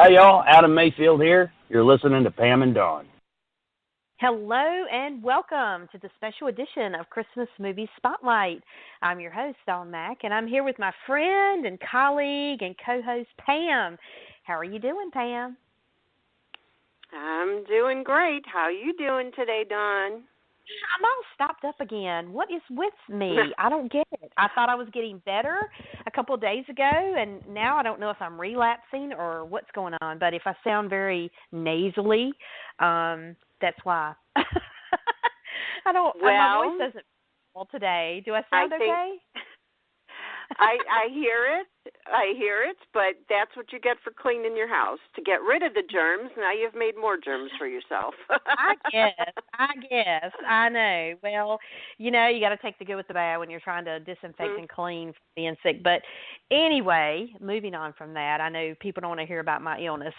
Hey y'all, Adam-Mayfield here. You're listening to Pam and Dawn. Hello and welcome to the special edition of Christmas MuVies Spotlight. I'm your host, Dawn Mack, and I'm here with my friend and colleague and co-host, Pam. How are you doing, Pam? I'm doing great. How are you doing today, Dawn? I'm all stopped up again. What is with me? I don't get it. I thought I was getting better a couple of days ago, and now I don't know if I'm relapsing or what's going on. But if I sound very nasally, that's why. I don't. My voice doesn't well today. Do I sound okay? I hear it, but that's what you get for cleaning your house. To get rid of the germs, now you've made more germs for yourself. I guess. I know. Well, you got to take the good with the bad when you're trying to disinfect and clean from being sick. But anyway, moving on from that, I know people don't want to hear about my illness.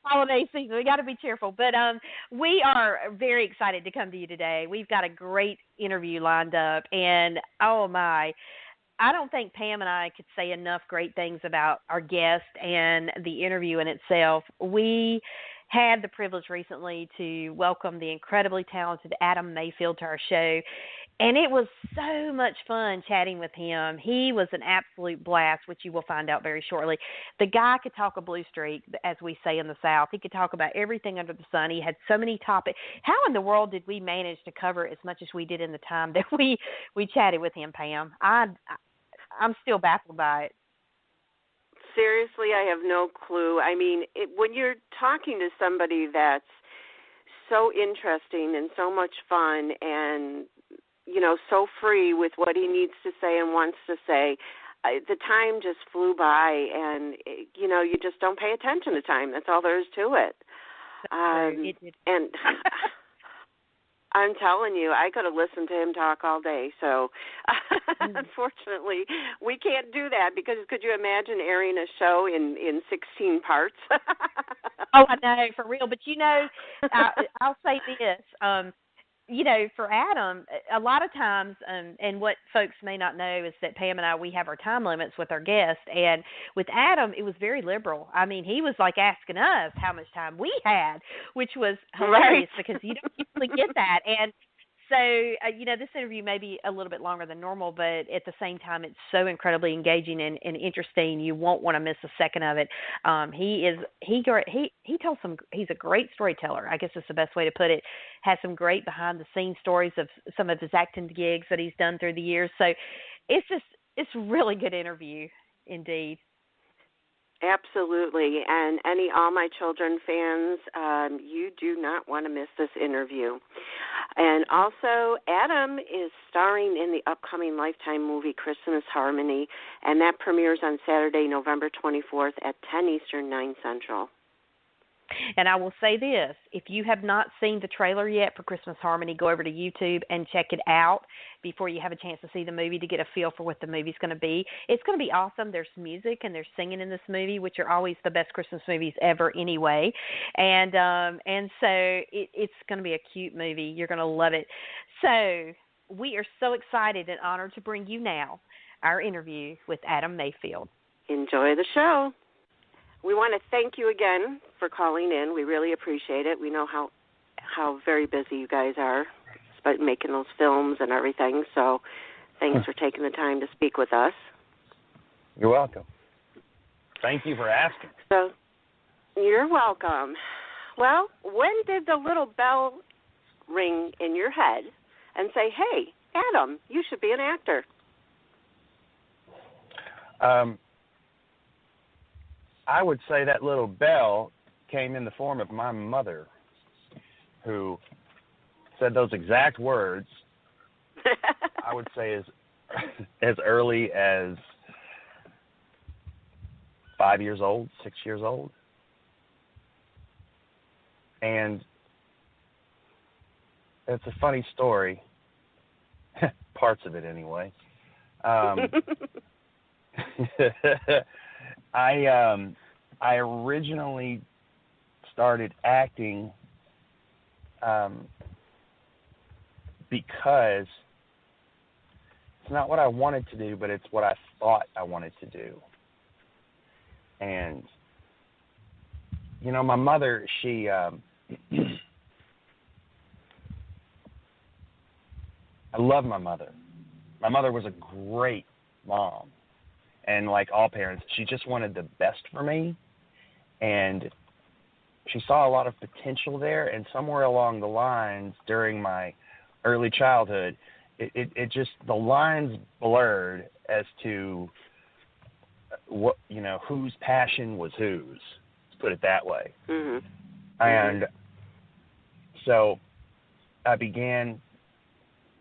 Holiday season, we got to be cheerful. But we are very excited to come to you today. We've got a great interview lined up, and oh my, I don't think Pam and I could say enough great things about our guest and the interview in itself. We had the privilege recently to welcome the incredibly talented Adam-Mayfield to our show, and it was so much fun chatting with him. He was an absolute blast, which you will find out very shortly. The guy could talk a blue streak, as we say in the South. He could talk about everything under the sun. He had so many topics. How in the world did we manage to cover as much as we did in the time that we chatted with him, Pam? I'm still baffled by it. Seriously, I have no clue. I mean, when you're talking to somebody that's so interesting and so much fun and, so free with what he needs to say and wants to say, the time just flew by and, you just don't pay attention to time. That's all there is to it. And I'm telling you, I could have listened to him talk all day. So, unfortunately, we can't do that because could you imagine airing a show in 16 parts? Oh, I know, for real. But, I'll say this. For Adam, a lot of times, and what folks may not know is that Pam and I, we have our time limits with our guests. And with Adam, it was very liberal. I mean, he was like asking us how much time we had, which was hilarious because you don't usually get that. And so, this interview may be a little bit longer than normal, but at the same time, it's so incredibly engaging and interesting. You won't want to miss a second of it. He tells he's a great storyteller, I guess is the best way to put it. Has some great behind the scenes stories of some of his acting gigs that he's done through the years. So it's a really good interview indeed. Absolutely. And All My Children fans, you do not want to miss this interview. And also, Adam is starring in the upcoming Lifetime movie Christmas Harmony, and that premieres on Saturday, November 24th at 10 Eastern, 9 Central. And I will say this, if you have not seen the trailer yet for Christmas Harmony, go over to YouTube and check it out before you have a chance to see the movie to get a feel for what the movie's going to be. It's going to be awesome. There's music and there's singing in this movie, which are always the best Christmas movies ever anyway. And so it's going to be a cute movie. You're going to love it. So we are so excited and honored to bring you now our interview with Adam-Mayfield. Enjoy the show. We want to thank you again for calling in. We really appreciate it. We know how very busy you guys are about making those films and everything. So thanks for taking the time to speak with us. You're welcome. Thank you for asking. So you're welcome. Well, when did the little bell ring in your head and say, hey, Adam, you should be an actor? I would say that little bell came in the form of my mother, who said those exact words, I would say as early as 5 years old, 6 years old. And it's a funny story, parts of it anyway. I originally started acting because it's not what I wanted to do, but it's what I thought I wanted to do. And, you know, my mother, she, I love my mother. My mother was a great mom. And like all parents, she just wanted the best for me. And she saw a lot of potential there. And somewhere along the lines during my early childhood, it just, the lines blurred as to what, you know, whose passion was whose, let's put it that way. Mm-hmm. And so I began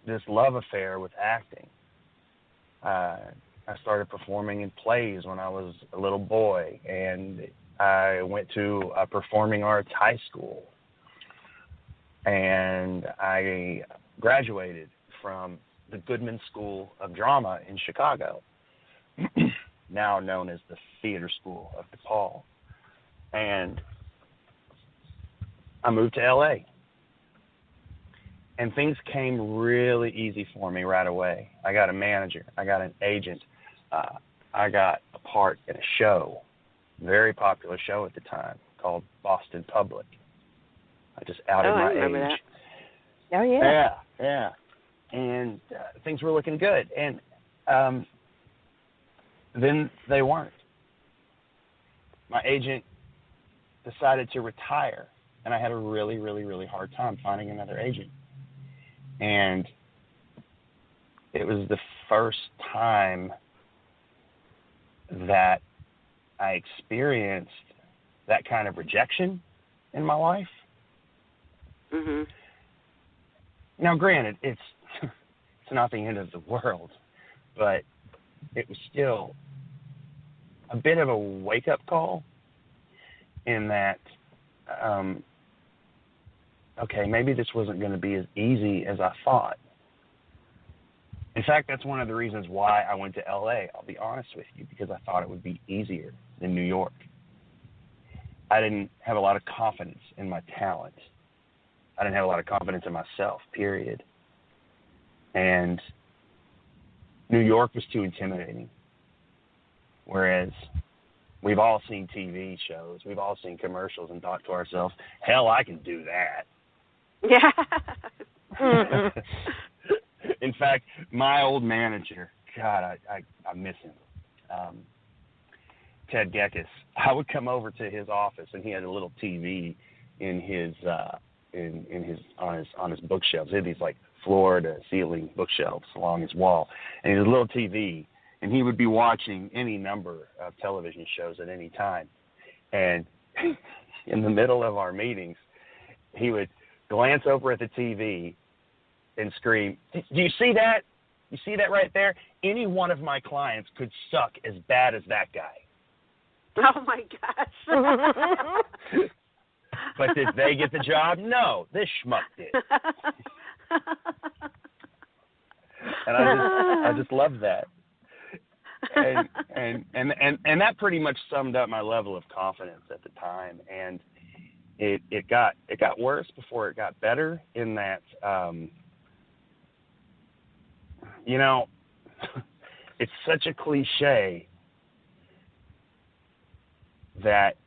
this love affair with acting. I started performing in plays when I was a little boy, and I went to a performing arts high school, and I graduated from the Goodman School of Drama in Chicago, now known as the Theater School of DePaul. And I moved to L.A., and things came really easy for me right away. I got a manager. I got an agent. I got a part in a show, very popular show at the time, called Boston Public. I just outed my age. That. Oh, yeah. Yeah. And things were looking good. And then they weren't. My agent decided to retire, and I had a really, really, really hard time finding another agent. And it was the first time that I experienced that kind of rejection in my life. Mm-hmm. Now, granted, it's not the end of the world, but it was still a bit of a wake-up call in that, okay, maybe this wasn't going to be as easy as I thought. In fact, that's one of the reasons why I went to L.A., I'll be honest with you, because I thought it would be easier than New York. I didn't have a lot of confidence in my talent. I didn't have a lot of confidence in myself, period. And New York was too intimidating. Whereas we've all seen TV shows, we've all seen commercials and thought to ourselves, hell, I can do that. Yeah. In fact, my old manager, God, I miss him. Ted Gekas. I would come over to his office, and he had a little TV in his on his bookshelves. He had these like floor to ceiling bookshelves along his wall, and he had a little TV, and he would be watching any number of television shows at any time. And in the middle of our meetings, he would glance over at the TV and scream, "Do you see that? You see that right there? Any one of my clients could suck as bad as that guy." Oh, my gosh. But did they get the job? No, this schmuck did. And I just loved that. And that pretty much summed up my level of confidence at the time. And it got worse before it got better in that you know, it's such a cliche that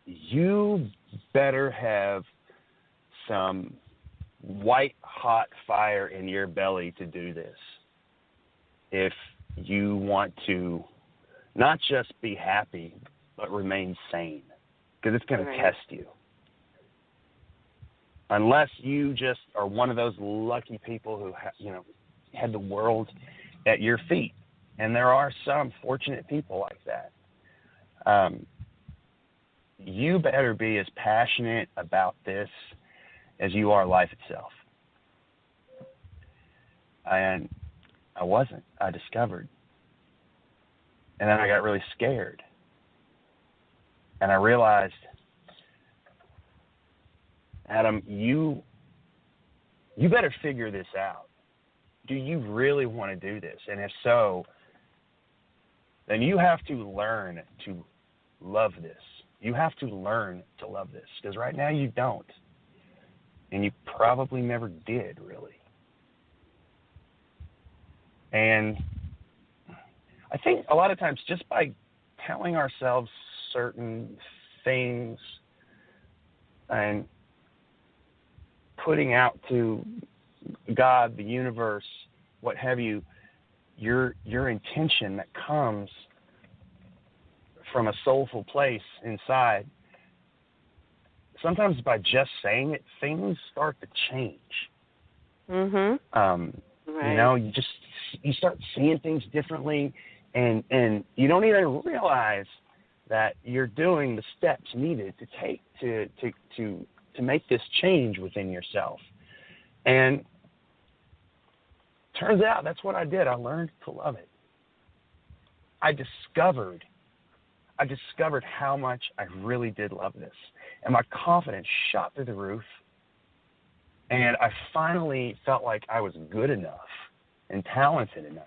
you better have some white hot fire in your belly to do this if you want to not just be happy but remain sane, because it's going to test you. Unless you just are one of those lucky people who had the world at your feet, and there are some fortunate people like that. You better be as passionate about this as you are life itself. And I wasn't. I discovered. And then I got really scared. And I realized, Adam, you better figure this out. Do you really want to do this? And if so, then you have to learn to love this. You have to learn to love this, because right now you don't. And you probably never did, really. And I think a lot of times just by telling ourselves certain things and putting out to God, the universe, what have you, your intention that comes from a soulful place inside, sometimes by just saying it, things start to change. Right. You know, you start seeing things differently, and you don't even realize that you're doing the steps needed to take to make this change within yourself. And turns out that's what I did. I learned to love it. I discovered how much I really did love this. And my confidence shot through the roof. And I finally felt like I was good enough and talented enough.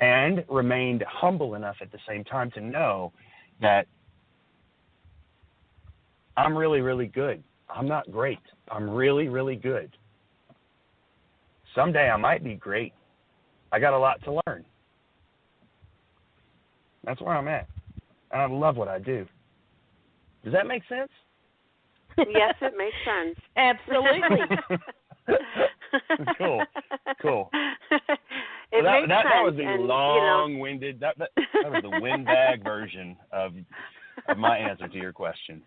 And remained humble enough at the same time to know that I'm really, really good. I'm not great. I'm really, really good. Someday I might be great. I got a lot to learn. That's where I'm at. And I love what I do. Does that make sense? Yes, it makes sense. Absolutely. Cool. It makes sense. That was the and, long-winded, that was the windbag version of my answer to your question.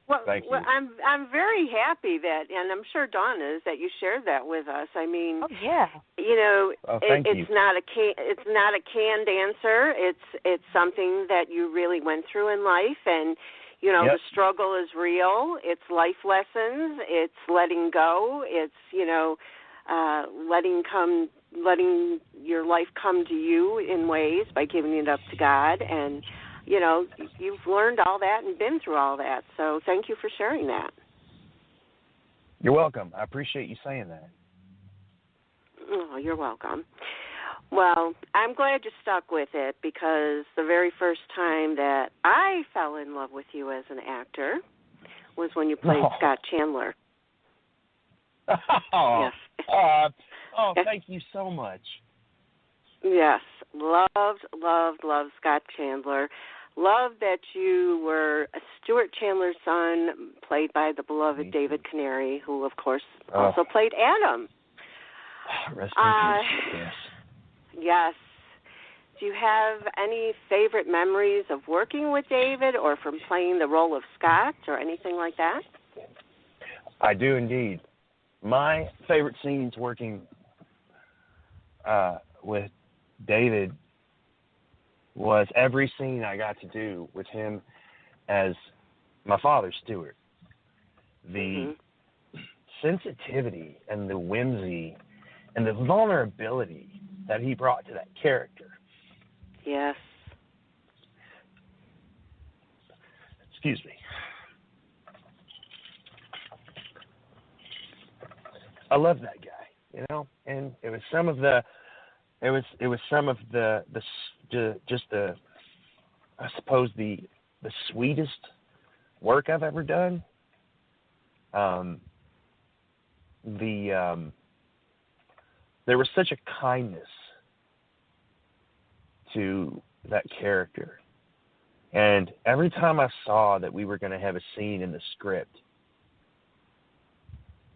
Well, Thank you. Well, I'm very happy that, and I'm sure Dawn is, that you shared that with us. I mean, oh yeah. You know, it's not a canned answer. It's something that you really went through in life, and you know, the struggle is real. It's life lessons. It's letting go. It's letting your life come to you in ways by giving it up to God. And you know, you've learned all that and been through all that. So thank you for sharing that. You're welcome. I appreciate you saying that. Oh, you're welcome. Well, I'm glad you stuck with it, because the very first time that I fell in love with you as an actor was when you played Scott Chandler. Oh, yes. Thank you so much. Yes, loved Scott Chandler. Love that you were Stuart Chandler's son, played by the beloved David Canary, who, of course, also played Adam. Rest in peace, yes. Yes. Do you have any favorite memories of working with David, or from playing the role of Scott, or anything like that? I do indeed. My favorite scenes working with David was every scene I got to do with him as my father, Stuart. The sensitivity and the whimsy and the vulnerability that he brought to that character. Yes. Excuse me. I love that guy, you know, and it was some of the I suppose the sweetest work I've ever done. There was such a kindness to that character, and every time I saw that we were going to have a scene in the script,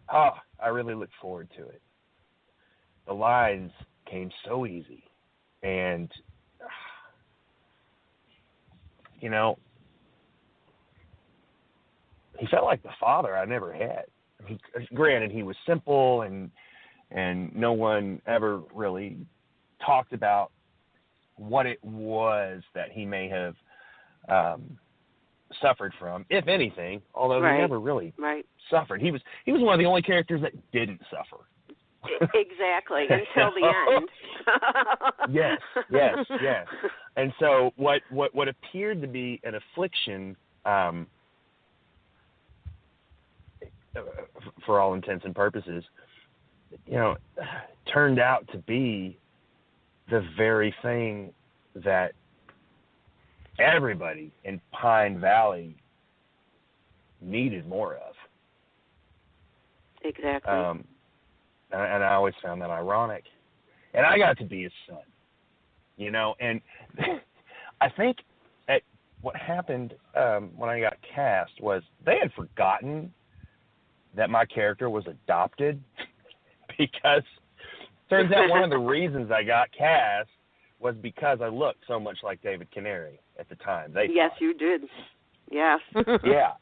I really looked forward to it. The lines came so easy, and you know, he felt like the father I never had. Granted, he was simple, and no one ever really talked about what it was that he may have suffered from, if anything. Although he never really suffered. He was one of the only characters that didn't suffer. Exactly, until the end. Yes. And so what appeared to be an affliction, for all intents and purposes, you know, turned out to be the very thing that everybody in Pine Valley needed more of. Exactly. And I always found that ironic. And I got to be his son, you know. And I think at what happened when I got cast was they had forgotten that my character was adopted because turns out one of the reasons I got cast was because I looked so much like David Canary at the time. Yes, you did. Yes. Yeah.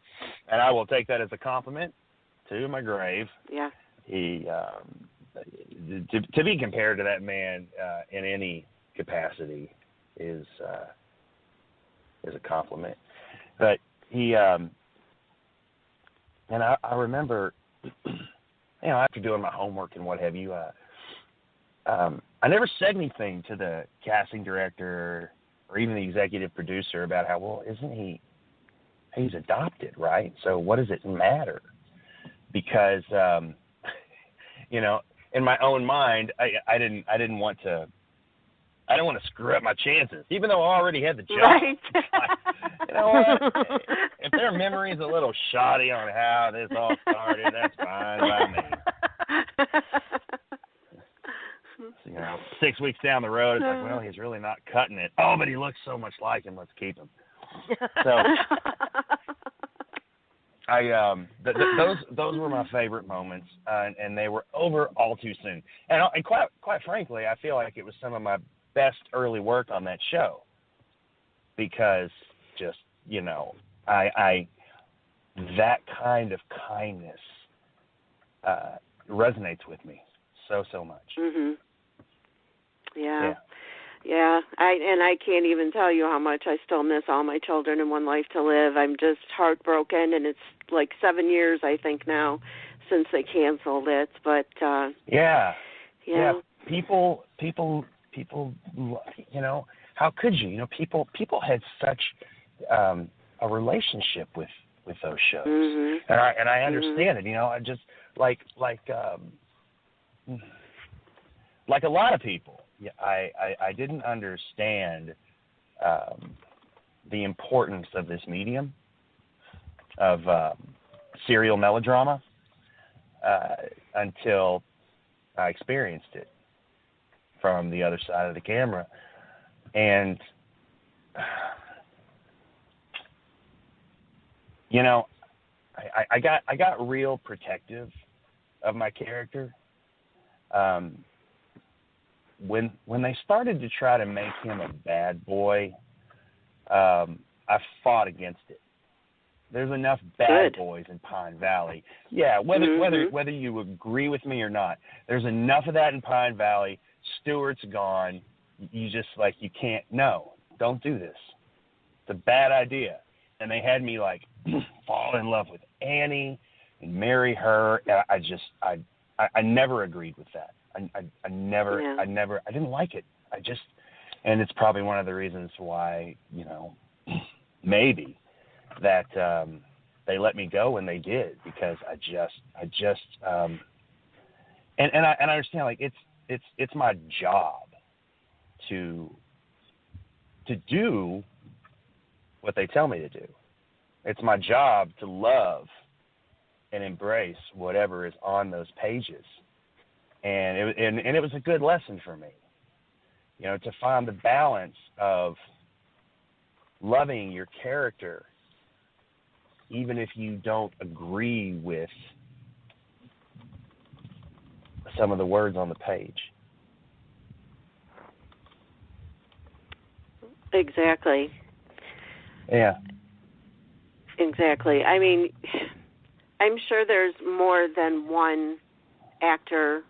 And I will take that as a compliment to my grave. Yeah. He, to be compared to that man in any capacity is a compliment. But he, and I remember, after doing my homework and what have you, I never said anything to the casting director or even the executive producer about how, well, he's adopted, right? So what does it matter? Because, in my own mind, I didn't want to screw up my chances, even though I already had the job. Right. You know what? If their memory's a little shoddy on how this all started, that's fine by me. 6 weeks down the road, it's like, well, he's really not cutting it. Oh, but he looks so much like him. Let's keep him. So, those were my favorite moments, and they were over all too soon. And quite frankly, I feel like it was some of my best early work on that show because just I that kind of kindness resonates with me so much. Mhm. Yeah. I can't even tell you how much I still miss All My Children and One Life to Live. I'm just heartbroken, and it's like 7 years, I think, now since they canceled it. But yeah. People. How could you? People had such a relationship with those shows, mm-hmm. and I understand it. I just like a lot of people. Yeah, I didn't understand the importance of this medium of serial melodrama until I experienced it from the other side of the camera, and I got real protective of my character. When they started to try to make him a bad boy, I fought against it. There's enough bad boys in Pine Valley. Yeah, whether you agree with me or not, there's enough of that in Pine Valley. Stewart's gone. You just you can't. No, don't do this. It's a bad idea. And they had me fall in love with Annie and marry her. I never agreed with that. I didn't like it. And it's probably one of the reasons why, maybe that they let me go when they did, because and I understand, it's my job to do what they tell me to do. It's my job to love and embrace whatever is on those pages. And it was a good lesson for me, to find the balance of loving your character, even if you don't agree with some of the words on the page. Exactly. Yeah. Exactly. I mean, I'm sure there's more than one actor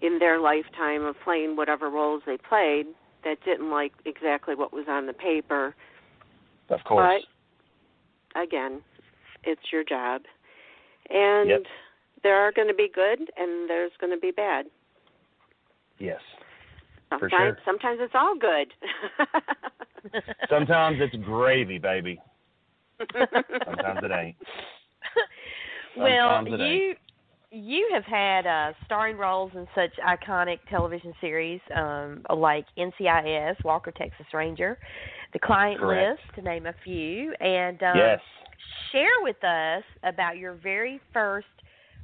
in their lifetime of playing whatever roles they played that didn't like exactly what was on the paper. Of course. But, again, it's your job. And there are going to be good and there's going to be bad. Yes, for sure. Sometimes it's all good. Sometimes it's gravy, baby. Sometimes it ain't. Well, you have had starring roles in such iconic television series like NCIS, Walker, Texas Ranger, The Client Correct. List, to name a few. And yes. Share with us about your very first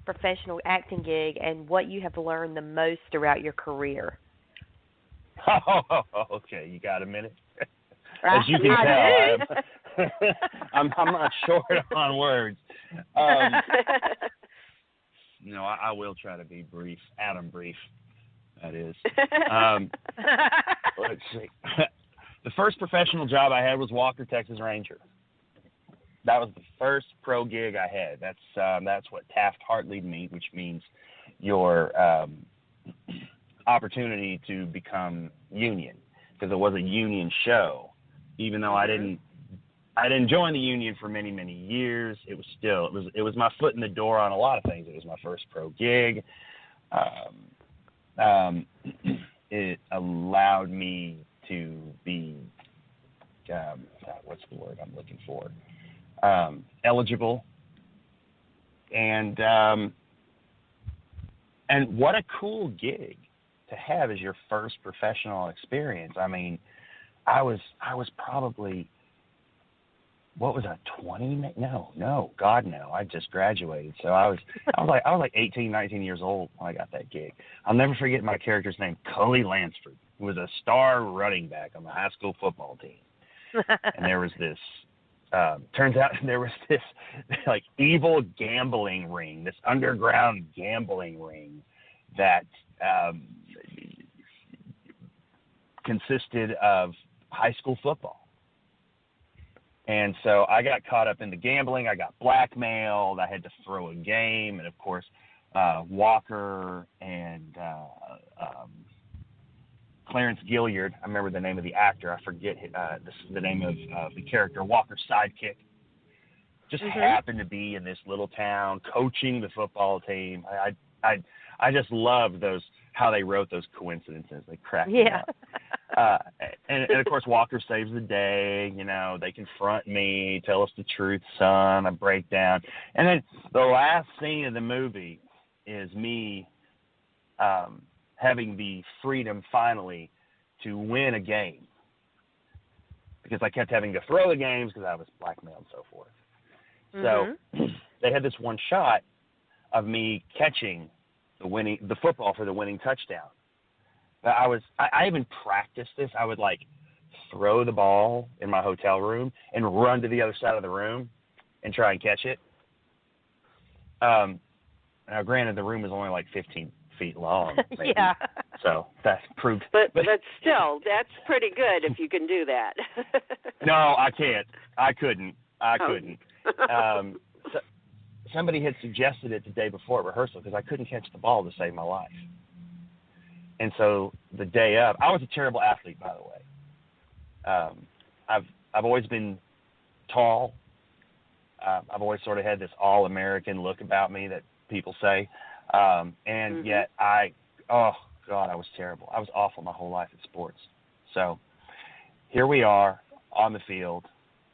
professional acting gig and what you have learned the most throughout your career. Oh, okay. You got a minute? As you can tell, I'm not short on words. I will try to be brief. Adam brief, that is. Let's see. The first professional job I had was Walker, Texas Ranger. That was the first pro gig I had. That's what Taft-Hartley means, which means your opportunity to become union, because it was a union show. Even though I didn't join the union for many, many years, it was my foot in the door on a lot of things. It was my first pro gig. It allowed me to be what's the word I'm looking for? Eligible, and what a cool gig to have as your first professional experience. I mean, I was probably, what was I, 20? No, God no. I just graduated, so I was like 18, 19 years old when I got that gig. I'll never forget my character's name, Cully Lansford, who was a star running back on the high school football team. And there was this. Turns out there was this like evil gambling ring, this underground gambling ring that consisted of high school football. And so I got caught up in the gambling. I got blackmailed. I had to throw a game. And, of course, Walker and Clarence Gilliard, I remember the name of the actor. I forget the name of the character, Walker's sidekick, just happened to be in this little town coaching the football team. I just loved how they wrote those coincidences. They cracked me up. And of course, Walker saves the day. They confront me, tell us the truth, son. I break down. And then the last scene of the movie is me having the freedom finally to win a game, because I kept having to throw the games because I was blackmailed and so forth. So they had this one shot of me catching the football for the winning touchdown. But I even practiced this. I would like throw the ball in my hotel room and run to the other side of the room and try and catch it. Now, granted, the room is only like 15 feet long. Maybe. Yeah. So that proved. But still, that's pretty good if you can do that. No, I can't. I couldn't. So, somebody had suggested it the day before rehearsal because I couldn't catch the ball to save my life. And so the day of, I was a terrible athlete, by the way. I've always been tall. I've always sort of had this all-American look about me that people say. And yet I was terrible. I was awful my whole life in sports. So here we are on the field,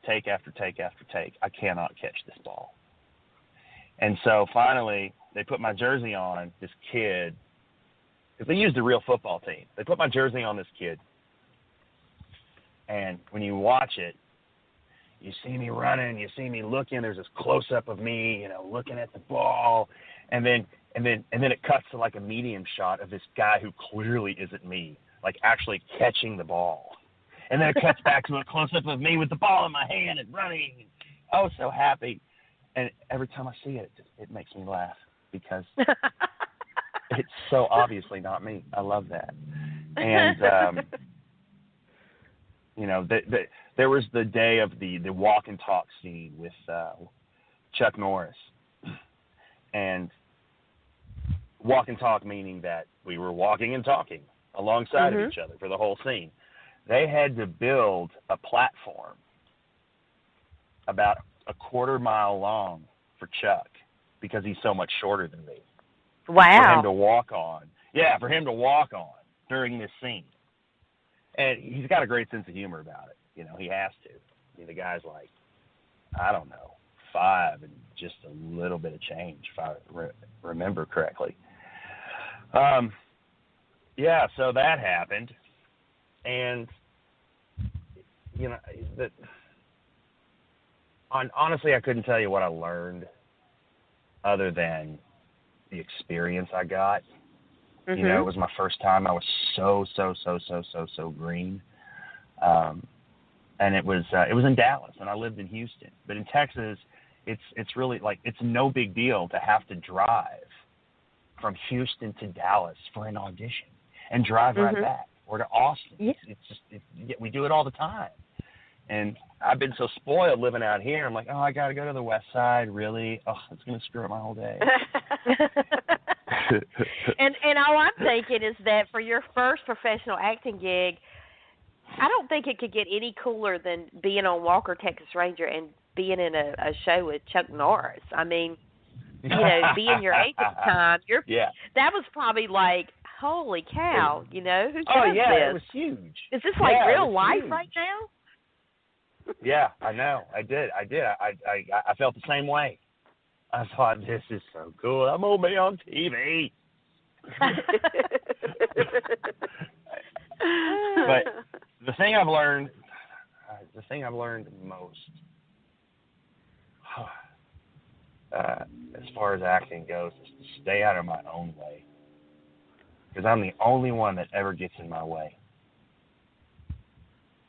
take after take after take. I cannot catch this ball. And so finally they put my jersey on this kid, because they used a real football team. They put my jersey on this kid. And when you watch it, you see me running, you see me looking, there's this close-up of me, looking at the ball. And then it cuts to like a medium shot of this guy who clearly isn't me, like actually catching the ball. And then it cuts back to a close-up of me with the ball in my hand and running. Oh, so happy. And every time I see it, it makes me laugh because it's so obviously not me. I love that. And, there was the day of the walk and talk scene with Chuck Norris. And walk and talk meaning that we were walking and talking alongside of each other for the whole scene. They had to build a platform about a quarter mile long for Chuck because he's so much shorter than me. Wow. For him to walk on. Yeah, for him to walk on during this scene. And he's got a great sense of humor about it. He has to. The guy's like, I don't know, 5 and just a little bit of change, if I remember correctly. So that happened. And, honestly, I couldn't tell you what I learned other than the experience I got. It was my first time. I was so green. and it was in Dallas, and I lived in Houston. But in Texas, it's really like it's no big deal to have to drive from Houston to Dallas for an audition and drive right back, or to Austin. Yeah. We do it all the time. And I've been so spoiled living out here. I'm like, oh, I got to go to the West Side. Really? Oh, it's going to screw up my whole day. and all I'm thinking is that for your first professional acting gig, I don't think it could get any cooler than being on Walker, Texas Ranger and being in a show with Chuck Norris. I mean, you know, being your age at the time, that was probably like, holy cow, you know, who does this? It was huge. Is this like real life right now? Yeah, I know. I did. I felt the same way. I thought, this is so cool. I'm going to be on TV. But the thing I've learned most, as far as acting goes, is to stay out of my own way. Because I'm the only one that ever gets in my way.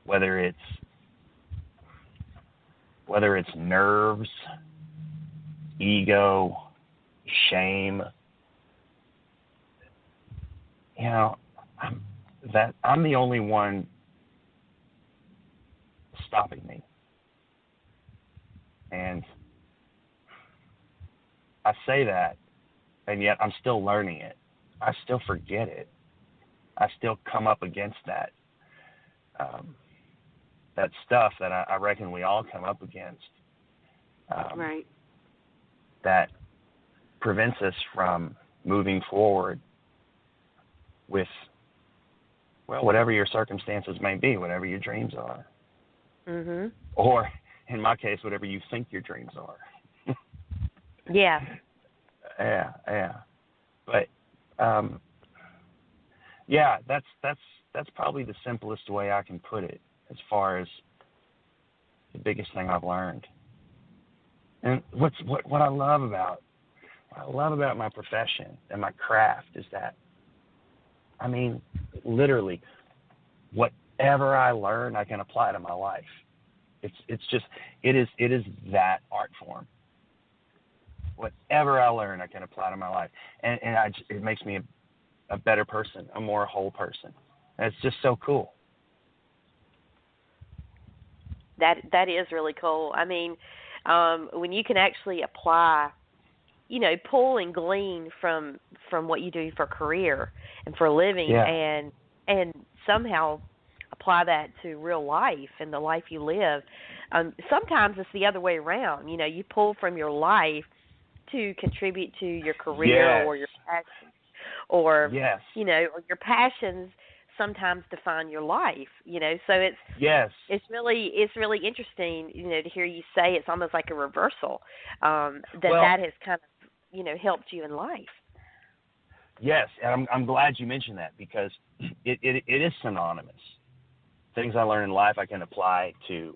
Whether it's nerves, ego, shame, you know, I'm the only one stopping me. And I say that, and yet I'm still learning it. I still forget it. I still come up against that stuff that I reckon we all come up against. Right. That prevents us from moving forward with, well, whatever your circumstances may be, whatever your dreams are. Mhm. Or, in my case, whatever you think your dreams are. Yeah. Yeah. But, that's probably the simplest way I can put it as far as the biggest thing I've learned. And what I love about my profession and my craft is that, I mean, literally, whatever I learn, I can apply to my life. It is that art form. Whatever I learn, I can apply to my life, and it makes me a better person, a more whole person. And it's just so cool. That is really cool. I mean, when you can actually apply, you know, pull and glean from what you do for career and for a living, and somehow apply that to real life and the life you live. Sometimes it's the other way around. You know, you pull from your life to contribute to your career or your passions, or you know, or your passions sometimes define your life. You know, so it's really interesting. You know, to hear you say it's almost like a reversal. That has kind of, you know, helped you in life. Yes, and I'm glad you mentioned that, because it is synonymous. Things I learn in life I can apply to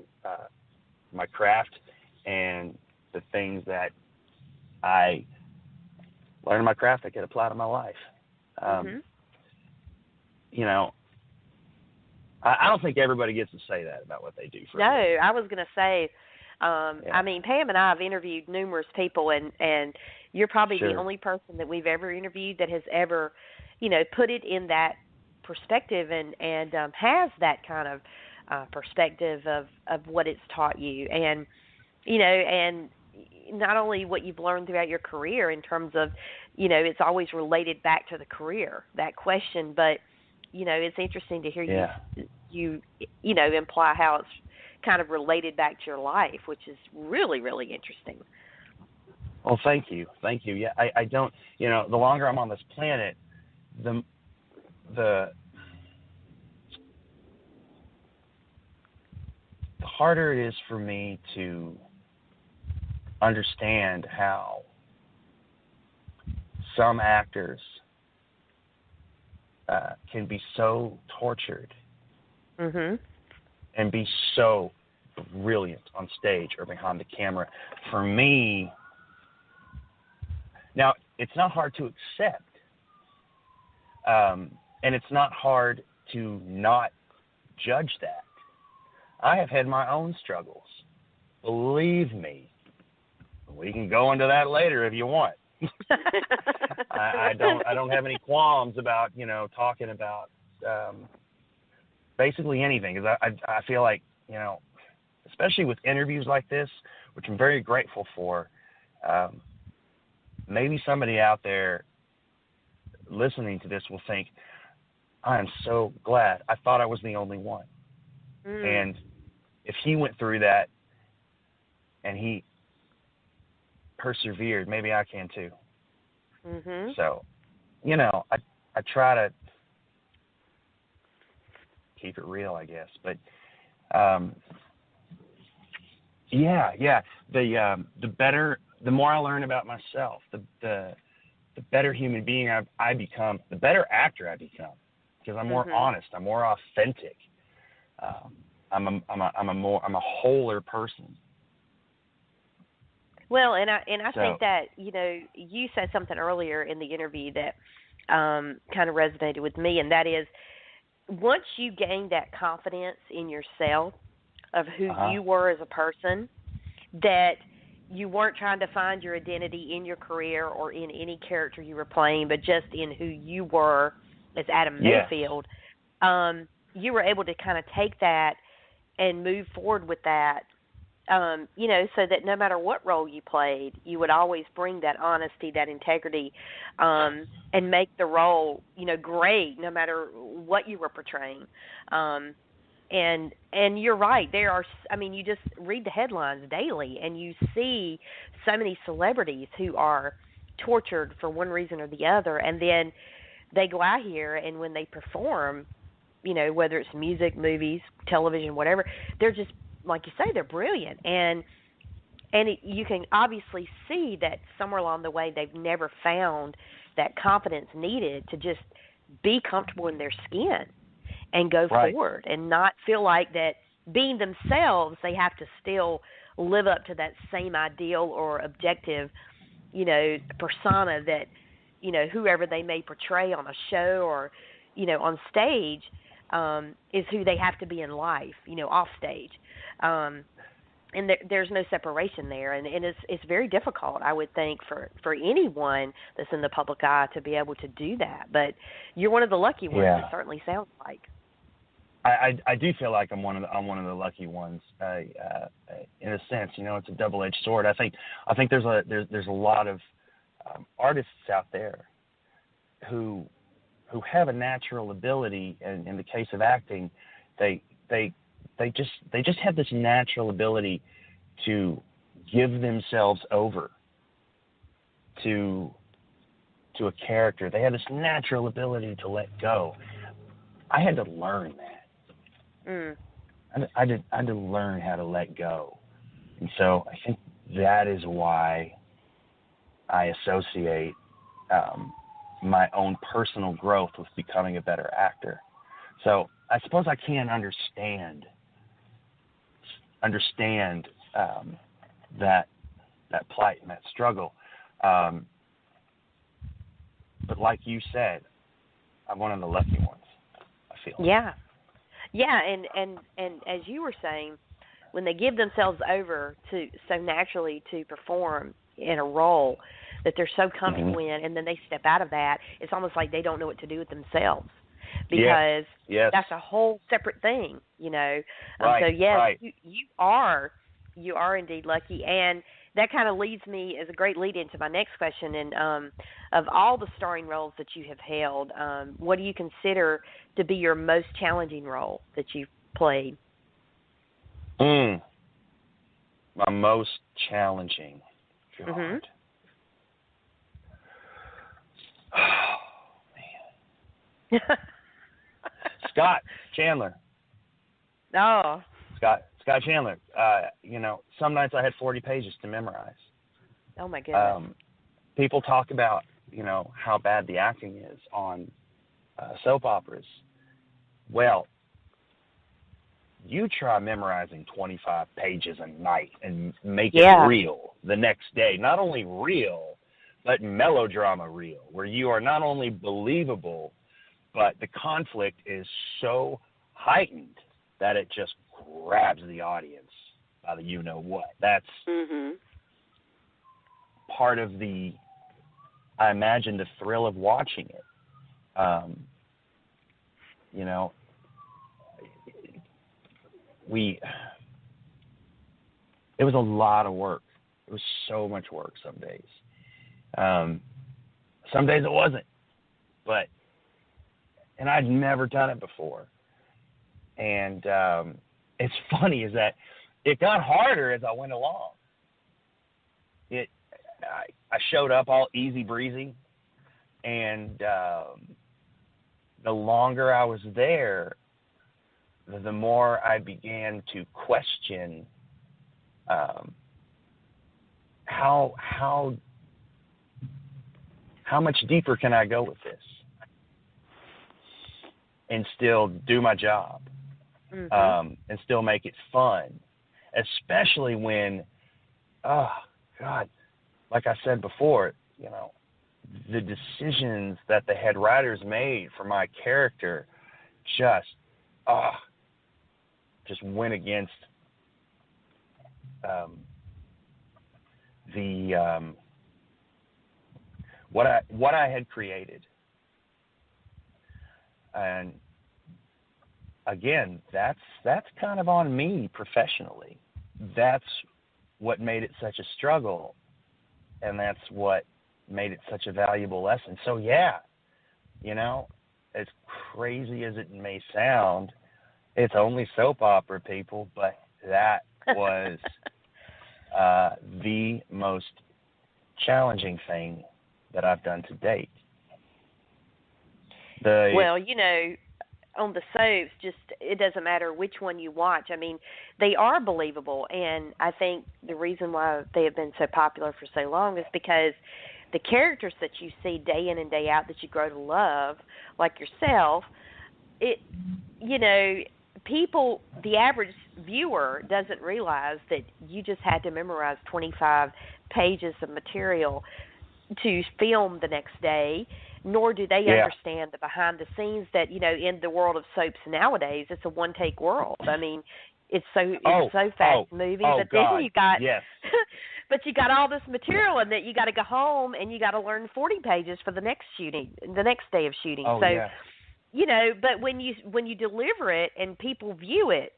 my craft, and the things that I learn in my craft I can apply to my life. You know, I don't think everybody gets to say that about what they do for a living. I was going to say, I mean, Pam and I have interviewed numerous people, and you're probably the only person that we've ever interviewed that has ever, you know, put it in that perspective and has that kind of perspective of what it's taught you. And, you know, and not only what you've learned throughout your career in terms of, you know, it's always related back to the career, that question, but, you know, it's interesting to hear you know, imply how it's kind of related back to your life, which is really, really interesting. Well, thank you. Yeah, I don't, you know, the longer I'm on this planet, the harder it is for me to understand how some actors can be so tortured and be so brilliant on stage or behind the camera. For me, now, it's not hard to accept, and it's not hard to not judge that. I have had my own struggles. Believe me. We can go into that later if you want. I don't have any qualms about, talking about basically anything, because I feel like, especially with interviews like this, which I'm very grateful for, maybe somebody out there listening to this will think, I am so glad. I thought I was the only one. And if he went through that and he persevered, maybe I can too. So, I try to keep it real, I guess. But the more I learn about myself, the better human being I become, the better actor I become, because I'm more honest, I'm more authentic. I'm a wholer person. Well, and I think that, you said something earlier in the interview that kind of resonated with me, and that is, once you gain that confidence in yourself of who you were as a person, that you weren't trying to find your identity in your career or in any character you were playing, but just in who you were as Adam-Mayfield, you were able to kind of take that and move forward with that, so that no matter what role you played, you would always bring that honesty, that integrity, and make the role, great, no matter what you were portraying. And you're right. You just read the headlines daily, and you see so many celebrities who are tortured for one reason or the other, and then they go out here, and when they perform, whether it's music, movies, television, whatever, they're just, like you say, they're brilliant. And you can obviously see that somewhere along the way they've never found that confidence needed to just be comfortable in their skin and go forward and not feel like that being themselves, they have to still live up to that same ideal or objective, persona that, whoever they may portray on a show or, on stage, is who they have to be in life, off stage. And there's no separation there. And it's very difficult, I would think, for anyone that's in the public eye to be able to do that. But you're one of the lucky ones, it certainly sounds like. I do feel like I'm one of the lucky ones, in a sense. It's a double-edged sword. I think there's a lot of artists out there who have a natural ability, and in the case of acting, they just have this natural ability to give themselves over to a character. They have this natural ability to let go. I had to learn that. I had to learn how to let go. And so I think that is why I associate my own personal growth with becoming a better actor. So I suppose I can understand that plight and that struggle. But like you said, I'm one of the lucky ones, I feel. Yeah. Yeah, and as you were saying, when they give themselves over to so naturally to perform in a role that they're so comfortable in, and then they step out of that, it's almost like they don't know what to do with themselves, because that's a whole separate thing, So yes, you are indeed lucky, and that kind of leads me as a great lead into my next question. And of all the starring roles that you have held, what do you consider to be your most challenging role that you've played? My most challenging. God. Oh, man. Scott Chandler. Oh. Scott Chandler. Some nights I had 40 pages to memorize. Oh, my goodness. People talk about, how bad the acting is on soap operas. Well, you try memorizing 25 pages a night and make it real the next day. Not only real, but melodrama real, where you are not only believable, but the conflict is so heightened that it just grabs the audience by the you-know-what. That's part of the, I imagine, the thrill of watching it. You know, it was a lot of work. It was so much work some days. Some days it wasn't, and I'd never done it before. And it's funny is that it got harder as I went along. I showed up all easy breezy, and the longer I was there, the more I began to question how much deeper can I go with this and still do my job, and still make it fun, especially when, oh God, like I said before, you know, the decisions that the head writers made for my character just went against what I had created. And again, that's kind of on me professionally. That's what made it such a struggle, and that's what made it such a valuable lesson. So yeah, you know, as crazy as it may sound, it's only soap opera, people, but that was the most challenging thing that I've done to date. Well, you know, on the soaps, just it doesn't matter which one you watch. I mean, they are believable, and I think the reason why they have been so popular for so long is because the characters that you see day in and day out that you grow to love, like yourself, you know, people, the average viewer doesn't realize that you just had to memorize 25 pages of material to film the next day, nor do they understand the behind the scenes that, you know, in the world of soaps nowadays, it's a one take world. I mean, it's so fast moving, but God. then you got but you got all this material and that you got to go home and you got to learn 40 pages for the next day of shooting. You know, but when you deliver it and people view it,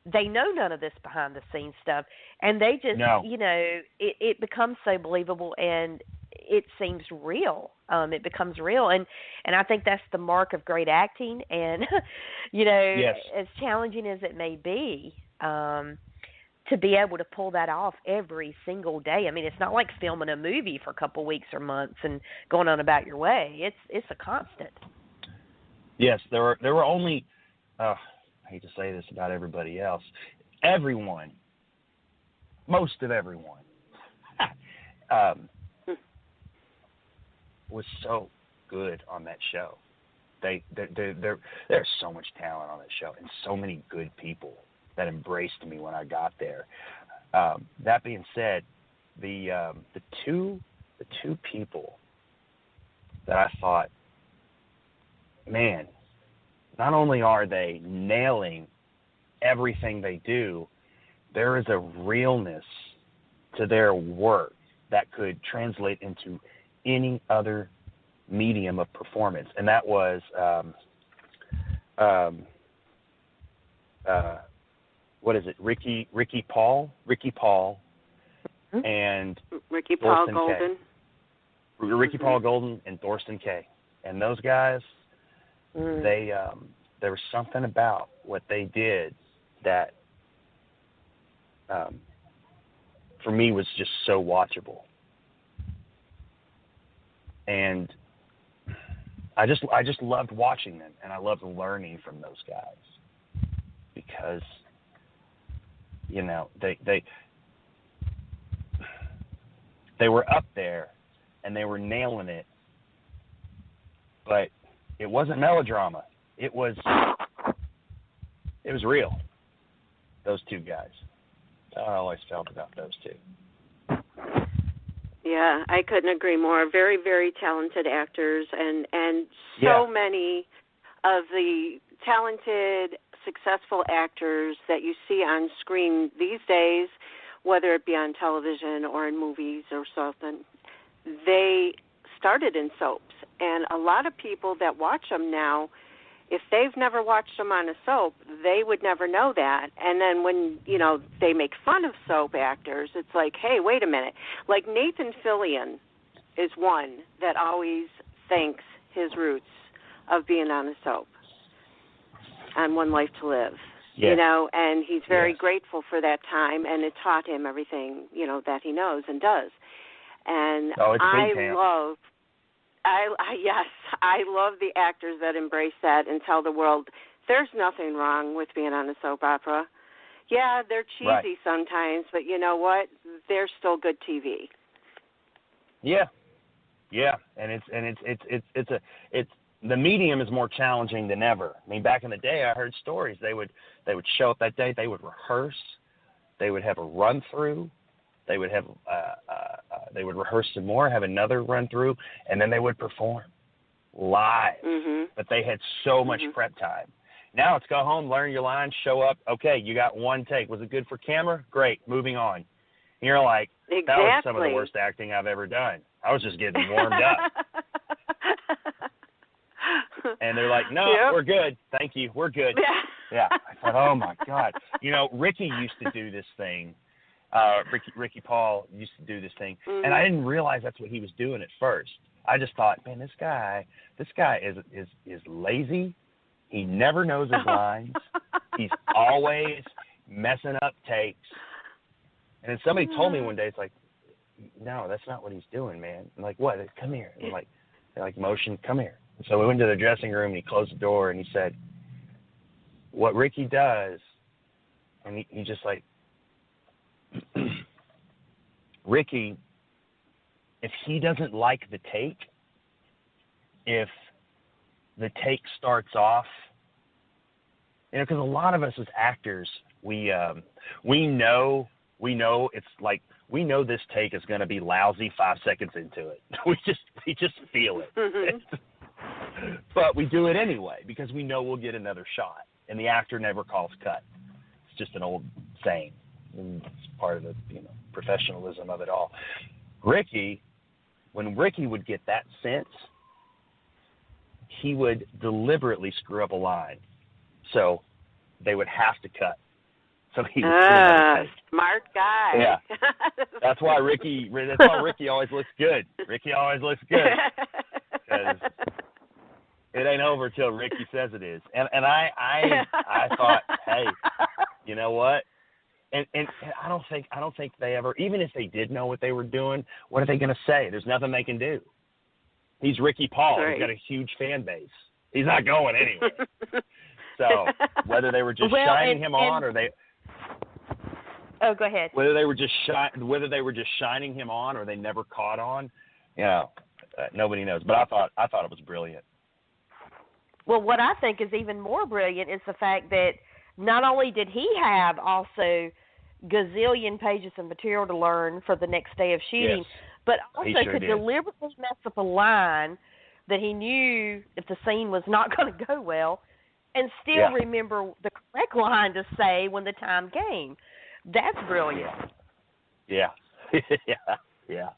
they know none of this behind the scenes stuff, and they just you know, it becomes so believable and it seems real. It becomes real, and I think that's the mark of great acting. And you know, as challenging as it may be, to be able to pull that off every single day. I mean, it's not like filming a movie for a couple weeks or months and going on about your way. It's a constant. Yes, there were only, I hate to say this about everybody else, most of everyone was so good on that show. There's so much talent on that show and so many good people that embraced me when I got there. That being said, the two people that I thought, man, not only are they nailing everything they do, there is a realness to their work that could translate into any other medium of performance. And that was what is it? Ricky Paul, and Ricky Paul Golden. Ricky Paul Golden and Thorsten Kaye. And those guys, they there was something about what they did that for me was just so watchable. And I just loved watching them, and I loved learning from those guys because, you know, they were up there and they were nailing it, but it wasn't melodrama. It was real. Those two guys. That's how I always felt about those two. Yeah, I couldn't agree more. Very, very talented actors, and so many of the talented successful actors that you see on screen these days, whether it be on television or in movies or something, they started in soaps. And a lot of people that watch them now, if they've never watched them on a soap, they would never know that. And then when, they make fun of soap actors, it's like, hey, wait a minute. Like Nathan Fillion is one that always thanks his roots of being on a soap, on One Life to Live. Yes. And he's very Yes. grateful for that time, and it taught him everything, that he knows and does. And I love the actors that embrace that and tell the world there's nothing wrong with being on a soap opera. Yeah, they're cheesy sometimes, but you know what? They're still good TV. Yeah, and it's the medium is more challenging than ever. I mean, back in the day, I heard stories. They would show up that day. They would rehearse. They would have a run through. They would have they would rehearse some more, have another run through, and then they would perform live. Mm-hmm. But they had so much prep time. Now it's go home, learn your lines, show up. Okay, you got one take. Was it good for camera? Great. Moving on. And you're like, exactly. That was some of the worst acting I've ever done. I was just getting warmed up. And they're like, no, We're good. Thank you. We're good. Yeah. I thought, oh, my God. Ricky used to do this thing. Ricky Paul used to do this thing. And I didn't realize that's what he was doing at first. I just thought, man, this guy is lazy. He never knows his lines. He's always messing up takes. And then somebody told me one day, it's like, no, that's not what he's doing, man. I'm like, what? Come here. And they're like, motion, come here. And so we went to the dressing room, and he closed the door, and he said, what Ricky does, and he just like, Ricky, if he doesn't like the take, if the take starts off, because a lot of us as actors, we know it's like, we know this take is going to be lousy 5 seconds into it. We just feel it. Mm-hmm. But we do it anyway because we know we'll get another shot. And the actor never calls cut. It's just an old saying. And it's part of the professionalism of it all. When Ricky would get that sense, he would deliberately screw up a line. So they would have to cut. So he was smart guy. Yeah, that's why Ricky always looks good. Ricky always looks good. 'Cause it ain't over till Ricky says it is. And I thought, hey, you know what? And I don't think they ever, even if they did know what they were doing, what are they going to say? There's nothing they can do. He's Ricky Paul. Right. He's got a huge fan base. He's not going anywhere. So whether they were just shining him on or they. Oh, go ahead. Whether they were just shining him on or they never caught on, nobody knows. But I thought it was brilliant. Well, what I think is even more brilliant is the fact that not only did he have also gazillion pages of material to learn for the next day of shooting, but also could deliberately mess up a line that he knew if the scene was not going to go well and still remember the correct line to say when the time came. That's brilliant. Yeah. Yeah.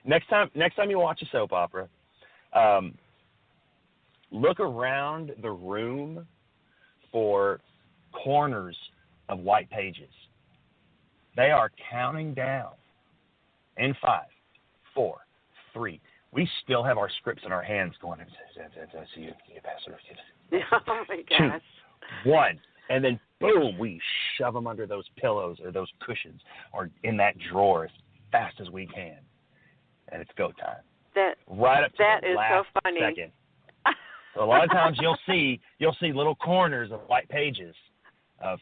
Next time you watch a soap opera, look around the room for corners of white pages. They are counting down in 5, 4, 3. We still have our scripts in our hands going, oh my gosh. 2, 1. And then, boom, we shove them under those pillows or those cushions or in that drawer as fast as we can. And it's go time. Right up to the last second. So a lot of times you'll see little corners of white pages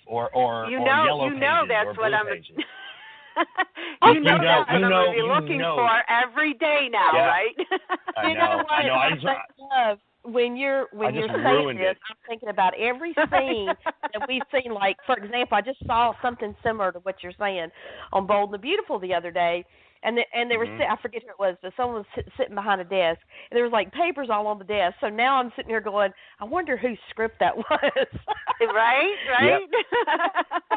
or yellow pages that's or blue what I'm pages. That's what I'm going to be looking for every day now, right? I know. I love when you're saying this, I'm thinking about every scene that we've seen. Like, for example, I just saw something similar to what you're saying on Bold and the Beautiful the other day, and they were I forget who it was, but someone was sitting behind a desk, and there was like papers all on the desk. So now I'm sitting here going, I wonder whose script that was. Right? Yep.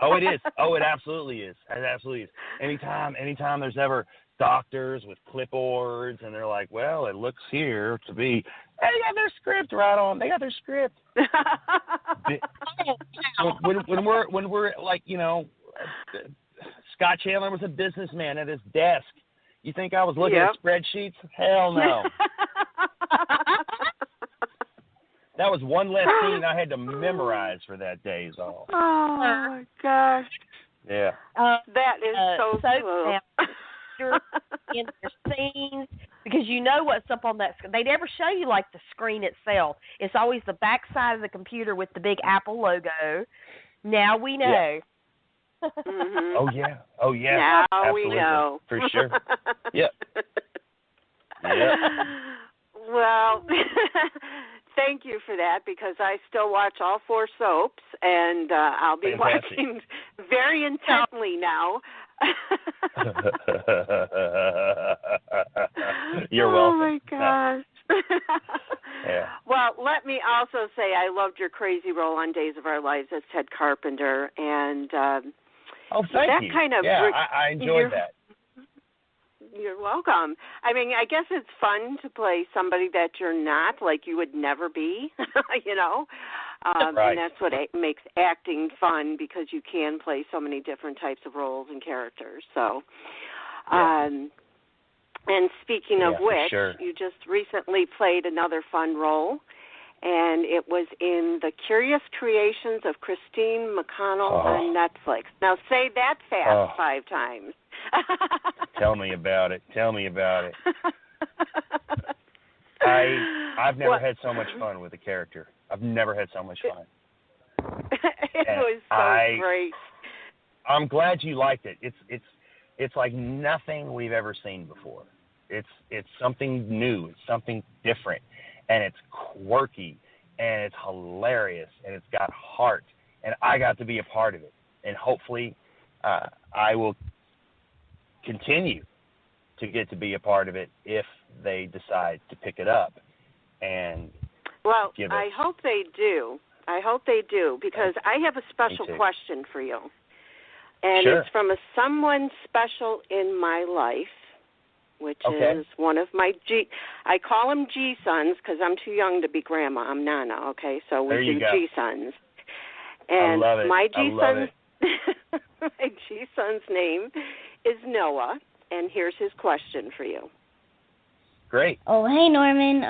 Oh, it is. Oh, it absolutely is. It absolutely is. Anytime there's ever doctors with clipboards, and they're like, well, it looks here to be, they got their script right on. They got their script. when we're like, you know, Scott Chandler was a businessman at his desk. You think I was looking at spreadsheets? Hell no. That was one less scene I had to memorize for that day is all. Oh, my gosh. Yeah. That is so cool. In their scenes, because you know what's up on that screen. They never show you like the screen itself. It's always the back side of the computer with the big Apple logo. Now we know. Yeah. Oh yeah. Now absolutely. We know. For sure. Yep. Yep. Well, thank you for that, because I still watch all 4 soaps, and I'll be watching very intently now. You're welcome. Oh my gosh. Yeah. Well, let me also say I loved your crazy role on Days of Our Lives as Ted Carpenter, and thank you. Kind of I enjoyed that. You're welcome. I mean, I guess it's fun to play somebody that you're not, like you would never be, you know. Right. And that's what makes acting fun, because you can play so many different types of roles and characters. So, and speaking of which, you just recently played another fun role, and it was in The Curious Creations of Christine McConnell on Netflix. Now say that fast 5 times. Tell me about it. I've never had so much fun with a character. I've never had so much fun. It was so great. I'm glad you liked it. It's like nothing we've ever seen before. It's something new. It's something different, and it's quirky, and it's hilarious, and it's got heart. And I got to be a part of it. And hopefully, I will continue to get to be a part of it if they decide to pick it up. And I hope they do. Because I have a special question for you. And it's from someone special in my life, which is one of my I call them G-sons because I'm too young to be grandma. I'm Nana, okay? So we do G-sons. And I love it. my G-son's name is Noah, and here's his question for you. Great. Oh, hey, Norman.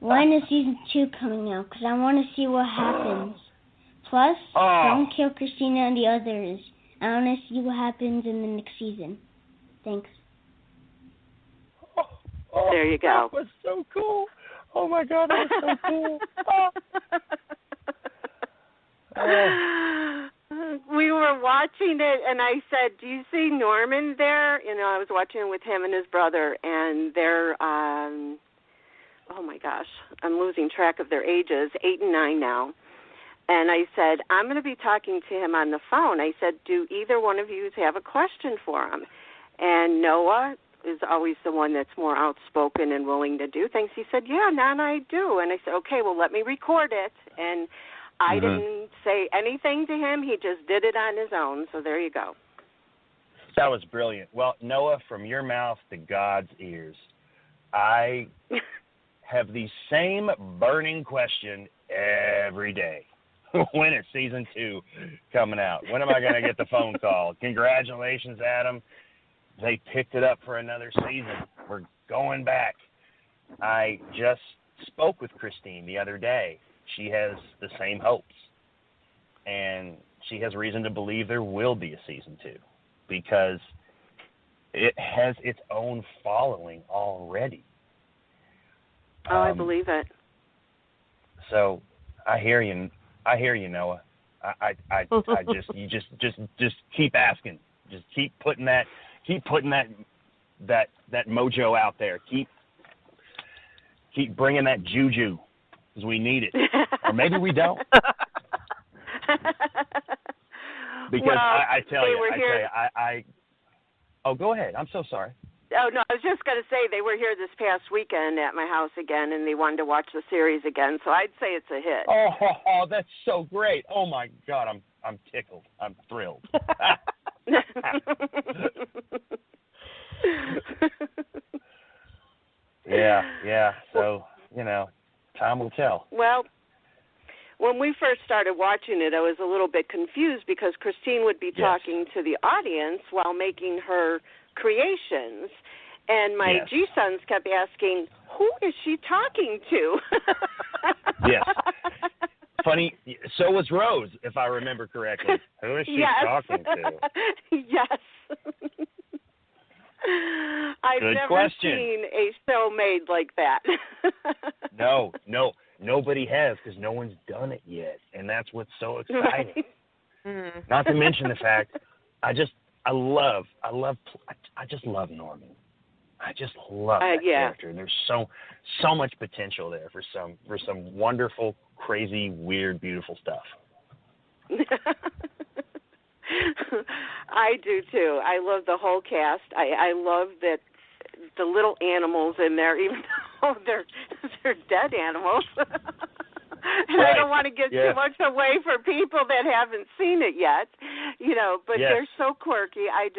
When is season 2 coming out? Because I want to see what happens. Plus, don't kill Christina and the others. I want to see what happens in the next season. Thanks. There you go. That was so cool. Oh, my God, that was so cool. We were watching it, and I said, do you see Norman there? You know, I was watching it with him and his brother, and they're, oh, my gosh, I'm losing track of their ages, 8 and 9 now. And I said, I'm going to be talking to him on the phone. I said, do either one of you have a question for him? And Noah is always the one that's more outspoken and willing to do things. He said, yeah, Nana, I do. And I said, okay, well, let me record it. And I didn't say anything to him. He just did it on his own. So there you go. That was brilliant. Well, Noah, from your mouth to God's ears, I have the same burning question every day. When is season 2 coming out? When am I going to get the phone call? Congratulations, Adam. They picked it up for another season. We're going back. I just spoke with Christine the other day. She has the same hopes. And she has reason to believe there will be a season 2 because it has its own following already. I believe it. So I hear you, Noah. You just keep asking. Just keep putting that mojo out there. Keep bringing that juju because we need it, or maybe we don't. Because I tell you, Oh, go ahead. I'm so sorry. Oh, no, I was just going to say they were here this past weekend at my house again, and they wanted to watch the series again, so I'd say it's a hit. Oh, that's so great. Oh, my God, I'm tickled. I'm thrilled. Yeah. So, time will tell. Well, when we first started watching it, I was a little bit confused because Christine would be talking to the audience while making her creations, and my G-sons kept asking, who is she talking to? Yes. Funny, so was Rose, if I remember correctly. Who is she talking to? Yes. I've never seen a show made like that. No, nobody has, because no one's done it yet, and that's what's so exciting. Right. Not to mention the fact, I just love Norman. I just love that character, and there's so much potential there for some wonderful, crazy, weird, beautiful stuff. I do too. I love the whole cast. I love that the little animals in there, even though they're dead animals. And I don't want to give too much away for people that haven't seen it yet, but they're so quirky. I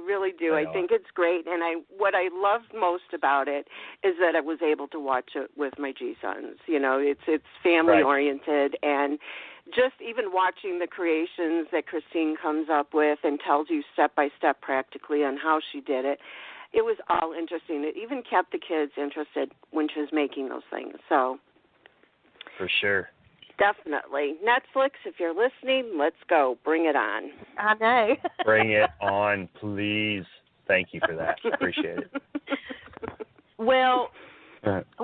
really do. I think it's great, and what I love most about it is that I was able to watch it with my G-sons. It's family oriented, and just even watching the creations that Christine comes up with and tells you step by step practically on how she did it. It was all interesting. It even kept the kids interested when she was making those things. So. For sure. Definitely. Netflix, if you're listening, let's go. Bring it on. I know. Bring it on, please. Thank you for that. Appreciate it. Well,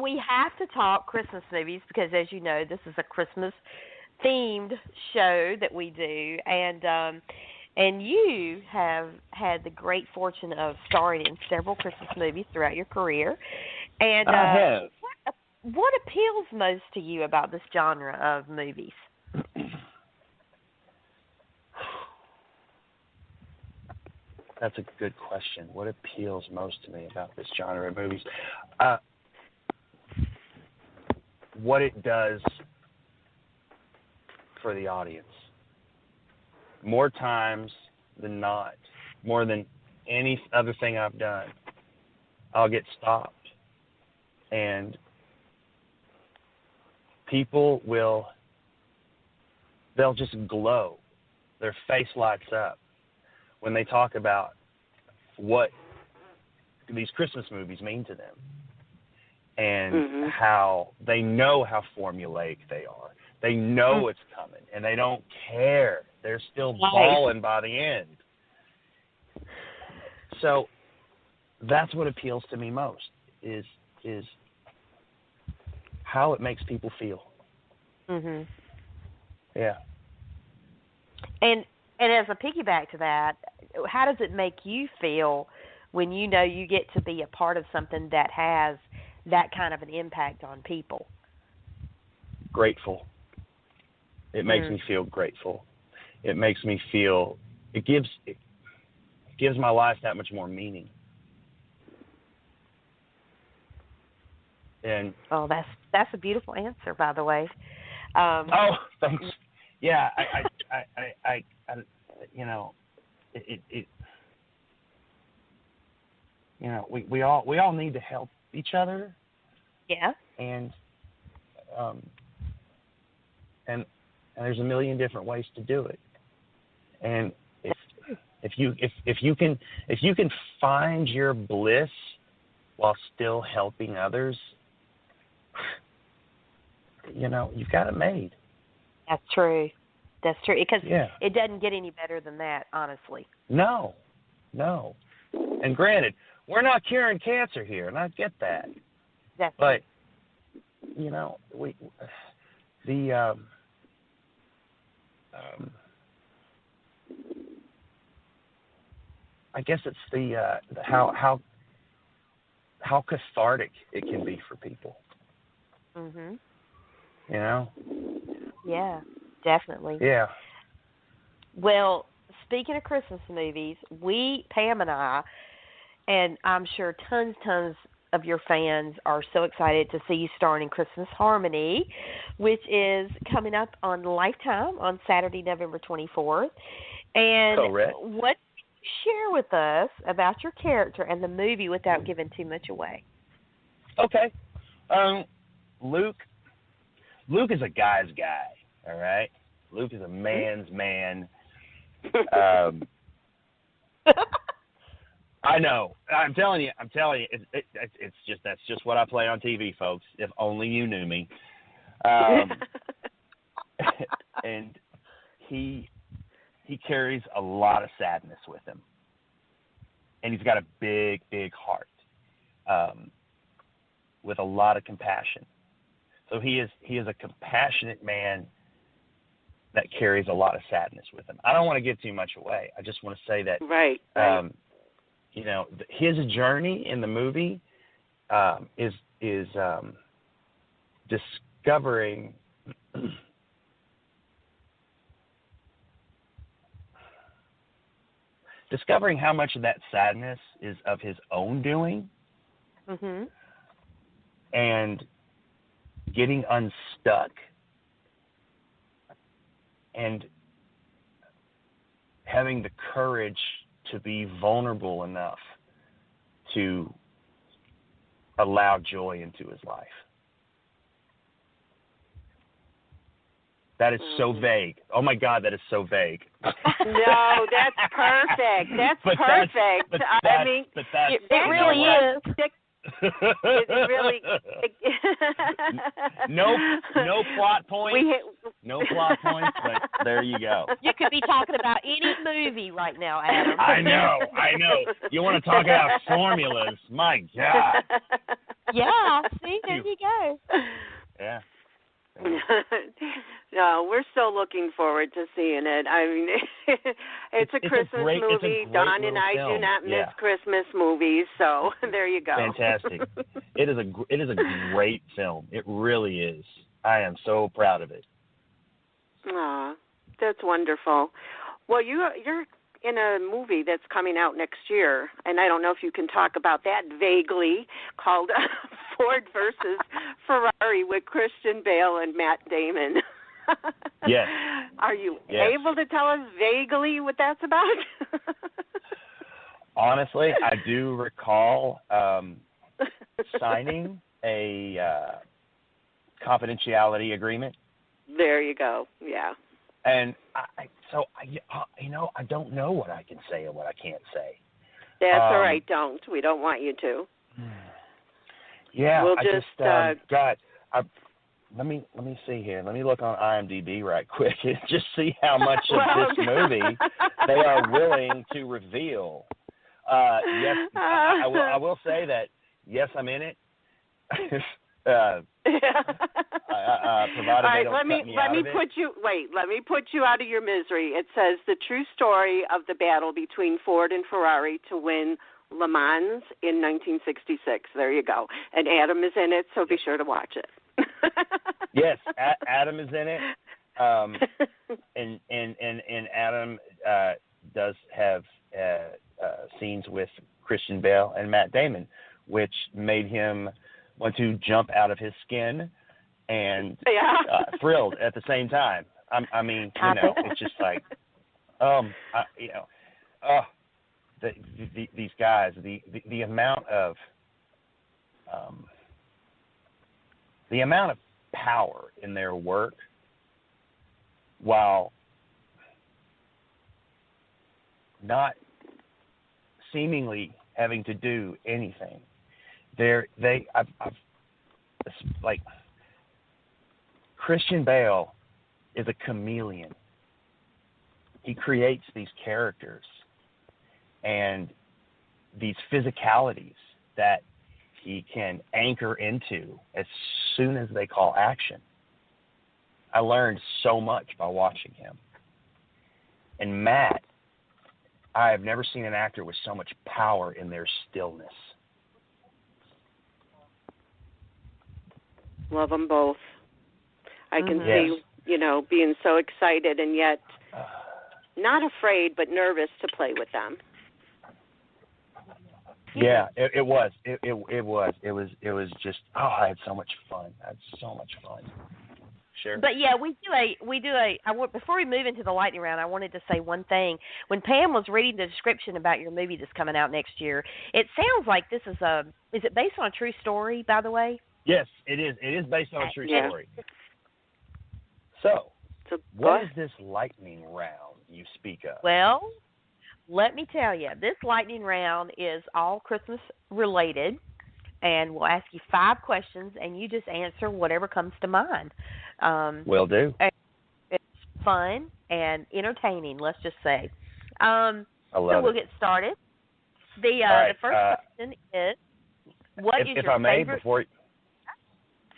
we have to talk Christmas movies because, as you know, this is a Christmas-themed show that we do. And you have had the great fortune of starring in several Christmas movies throughout your career. And I have. What appeals most to you about this genre of movies? That's a good question. What appeals most to me about this genre of movies? What it does for the audience. More times than not, more than any other thing I've done, I'll get stopped and people they'll just glow. Their face lights up when they talk about what these Christmas movies mean to them and how they know how formulaic they are. They know it's coming, and they don't care. They're still balling by the end. So that's what appeals to me most is how it makes people feel. Mhm. Yeah. And as a piggyback to that, how does it make you feel when you know you get to be a part of something that has that kind of an impact on people? Grateful. It makes me feel grateful. It makes me feel it gives my life that much more meaning. And that's a beautiful answer, by the way. Thanks. Yeah, I we all need to help each other. Yeah. And there's a million different ways to do it. And if you can find your bliss while still helping others, you've got it made. That's true. Because it doesn't get any better than that, honestly. No. And granted, we're not curing cancer here, and I get that. But I guess it's the how cathartic it can be for people. Mhm. Yeah, definitely. Yeah. Well, speaking of Christmas movies, Pam and I, and I'm sure tons of your fans are so excited to see you starring in Christmas Harmony, which is coming up on Lifetime on Saturday, November 24th. And Correct. what can you share with us about your character and the movie without giving too much away? Okay. Luke is a guy's guy, all right? Luke is a man's man. I know. I'm telling you. That's just what I play on TV, folks. If only you knew me. And he carries a lot of sadness with him, and he's got a big heart, with a lot of compassion. So he is a compassionate man that carries a lot of sadness with him. I don't want to give too much away. I just want to say that. Right. You know, his journey in the movie is discovering how much of that sadness is of his own doing, and getting unstuck and having the courage to be vulnerable enough to allow joy into his life. That is so vague. Oh my God, that is so vague. No, that's perfect. That's perfect. I mean, it really is. It really. No plot points. No plot points, but there you go. You could be talking about any movie right now, Adam. I know. You want to talk about formulas? My God. Yeah. See, there you go. Yeah. No, we're still looking forward to seeing it. I mean, it's a Christmas movie. Dawn and I do not miss Christmas movies, so there you go. Fantastic. It is a great film. It really is. I am so proud of it. Aw, that's wonderful. Well, you're in a movie that's coming out next year, and I don't know if you can talk about that vaguely, called Ford versus Ferrari with Christian Bale and Matt Damon. Yes. Are you able to tell us vaguely what that's about? Honestly, I do recall signing a confidentiality agreement. There you go. Yeah. And I don't know what I can say and what I can't say. That's all right. Don't. We don't want you to. Yeah. We'll let me see here. Let me look on IMDb right quick and just see how much of this movie they are willing to reveal. Yes, I will say that. Yes, I'm in it. Provided let me put you out of your misery. It says the true story of the battle between Ford and Ferrari to win Le Mans in 1966. There you go. And Adam is in it, so be sure to watch it. Yes, Adam is in it, and Adam does have scenes with Christian Bale and Matt Damon, which made him want to jump out of his skin and thrilled at the same time. I mean, it's just like, these guys, the amount of power in their work, while not seemingly having to do anything. Like Christian Bale is a chameleon. He creates these characters and these physicalities that he can anchor into as soon as they call action. I learned so much by watching him. And Matt, I have never seen an actor with so much power in their stillness. Love them both. I can see, being so excited and yet not afraid but nervous to play with them. Yeah, it was. It was just, I had so much fun. Sure. But yeah, before we move into the lightning round, I wanted to say one thing. When Pam was reading the description about your movie that's coming out next year, it sounds like this is it based on a true story, by the way? Yes, it is. It is based on a true story. So what is this lightning round you speak of? Well, let me tell you, this lightning round is all Christmas related, and we'll ask you 5 questions, and you just answer whatever comes to mind. Will do. It's fun and entertaining, let's just say. I love so we'll get started. The first question is, what is your favorite?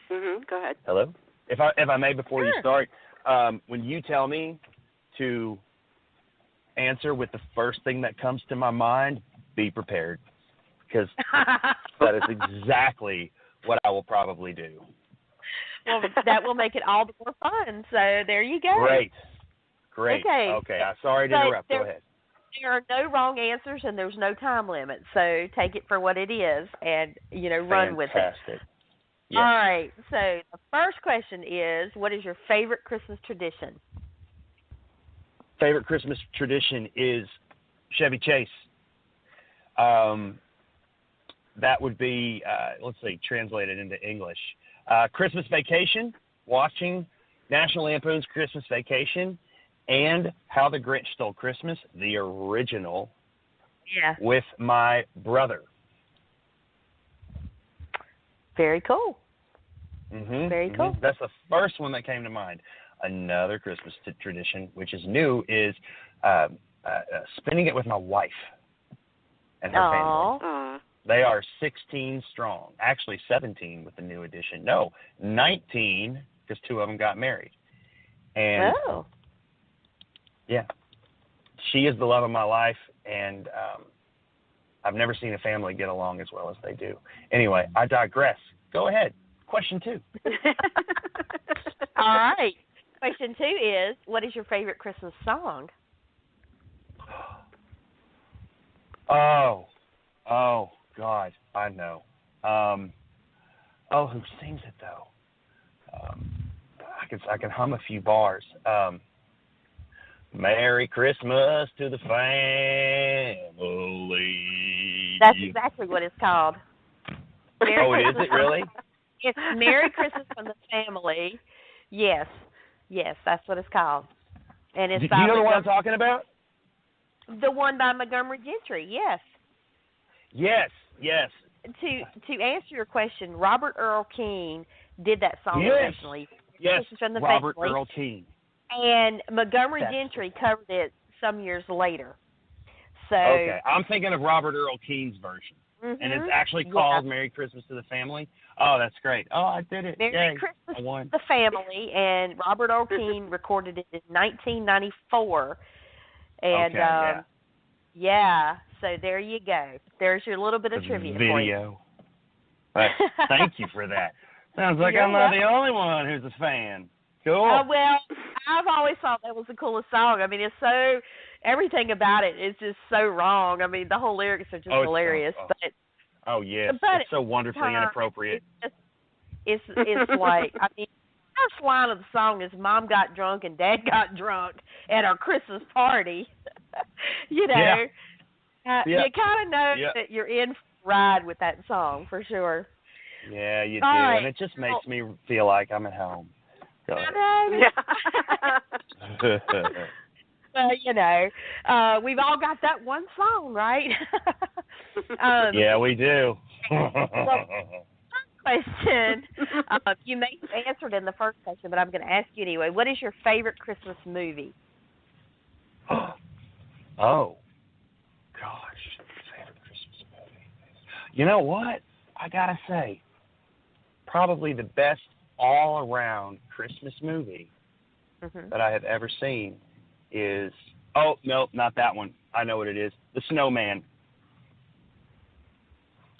Go ahead. Hello? If I may, before you start, when you tell me to answer with the first thing that comes to my mind, be prepared, because that is exactly what I will probably do. Well, that will make it all the more fun. So there you go. Great. Okay. I'm sorry to interrupt. Go ahead. There are no wrong answers, and there's no time limit. So take it for what it is, and run with it. Fantastic. Yes. All right. So the first question is, what is your favorite Christmas tradition? Favorite Christmas tradition is Chevy Chase. That would be, let's see, translated into English. Christmas Vacation, watching National Lampoon's Christmas Vacation, and How the Grinch Stole Christmas, the original, with my brother. Very cool. Very cool. That's the first one that came to mind. Another Christmas tradition, which is new, is spending it with my wife and her family. Aww. They are 16 strong. Actually, 17 with the new addition. No, 19, because 2 of them got married. And yeah, she is the love of my life, and I've never seen a family get along as well as they do. Anyway, I digress. Go ahead. Question 2. All right. Question 2 is, what is your favorite Christmas song? Oh, God, I know. Who sings it though? I can hum a few bars. Merry Christmas to the family. That's exactly what it's called. Is it really? It's Merry Christmas from the Family. Yes, that's what it's called. And it's do you know the one I'm talking about? The one by Montgomery Gentry, yes. Yes. To answer your question, Robert Earl Keen did that song originally. Yes, from the Robert Family. Earl Keen. And Montgomery Gentry covered it some years later. So okay, I'm thinking of Robert Earl Keen's version. And it's actually called Merry Christmas to the Family. Oh, that's great. Oh, I did it. Merry Christmas to the Family, and Robert Earl Keen recorded it in 1994. And so there you go. There's your little bit of trivia for you. Thank you for that. Sounds like I'm not the only one who's a fan. Cool. Well, I've always thought that was the coolest song. I mean, it's so, everything about it is just so wrong. I mean, the whole lyrics are just hilarious. But it's so wonderfully inappropriate. It's like, I mean, the first line of the song is Mom got drunk and Dad got drunk at our Christmas party. You kind of know that you're in for a ride with that song for sure. Yeah, you do, and it just makes me feel like I'm at home. Go ahead. Well, we've all got that one song, right? Yeah, we do. Question. You may have answered in the first question, but I'm going to ask you anyway. What is your favorite Christmas movie? Oh, gosh. Favorite Christmas movie. You know what? I got to say, probably the best all-around Christmas movie that I have ever seen is, no, not that one. I know what it is. The Snowman.